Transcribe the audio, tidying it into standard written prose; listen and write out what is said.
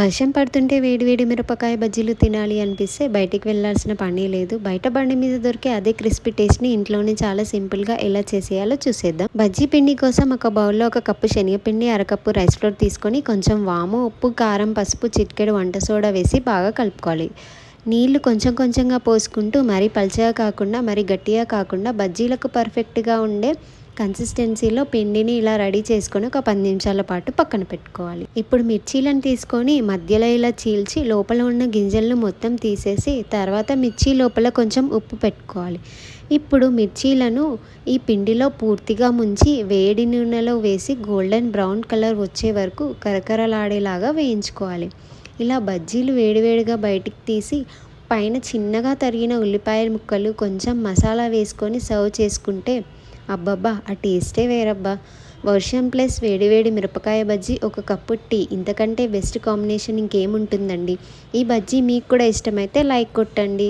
వర్షం పడుతుంటే వేడి వేడి మిరపకాయ బజ్జీలు తినాలి అనిపిస్తే బయటికి వెళ్ళాల్సిన పని లేదు. బయట బండి మీద దొరికే అదే క్రిస్పీ టేస్ట్ని ఇంట్లోనే చాలా సింపుల్గా ఎలా చేసేయాలో చూసేద్దాం. బజ్జీ పిండి కోసం ఒక బౌల్లో ఒక కప్పు శనగపిండి, అరకప్పు రైస్ ఫ్లోర్ తీసుకొని కొంచెం వాము, ఉప్పు, కారం, పసుపు, చిటికెడు వంట సోడా వేసి బాగా కలుపుకోవాలి. నీళ్లు కొంచెం కొంచెంగా పోసుకుంటూ మరీ పల్చగా కాకుండా మరీ గట్టిగా కాకుండా బజ్జీలకు పర్ఫెక్ట్గా ఉండే కన్సిస్టెన్సీలో పిండిని ఇలా రెడీ చేసుకొని ఒక 10 నిమిషాల పాటు పక్కన పెట్టుకోవాలి. ఇప్పుడు మిర్చీలను తీసుకొని మధ్యలో ఇలా చీల్చి లోపల ఉన్న గింజలను మొత్తం తీసేసి తర్వాత మిర్చి లోపల కొంచెం ఉప్పు పెట్టుకోవాలి. ఇప్పుడు మిర్చీలను ఈ పిండిలో పూర్తిగా ముంచి వేడి నూనెలో వేసి గోల్డెన్ బ్రౌన్ కలర్ వచ్చే వరకు కరకరలాడేలాగా వేయించుకోవాలి. ఇలా బజ్జీలు వేడివేడిగా బయటికి తీసి పైన చిన్నగా తరిగిన ఉల్లిపాయ ముక్కలు కొంచెం మసాలా వేసుకొని సర్వ్ చేసుకుంటే అబ్బబ్బా ఆ టేస్టే వేరబ్బా. వర్షం ప్లస్ వేడివేడి మిరపకాయ బజ్జీ, ఒక కప్పు టీ, ఇంతకంటే బెస్ట్ కాంబినేషన్ ఇంకేముంటుందండి. ఈ బజ్జీ మీకు కూడా ఇష్టమైతే లైక్ కొట్టండి.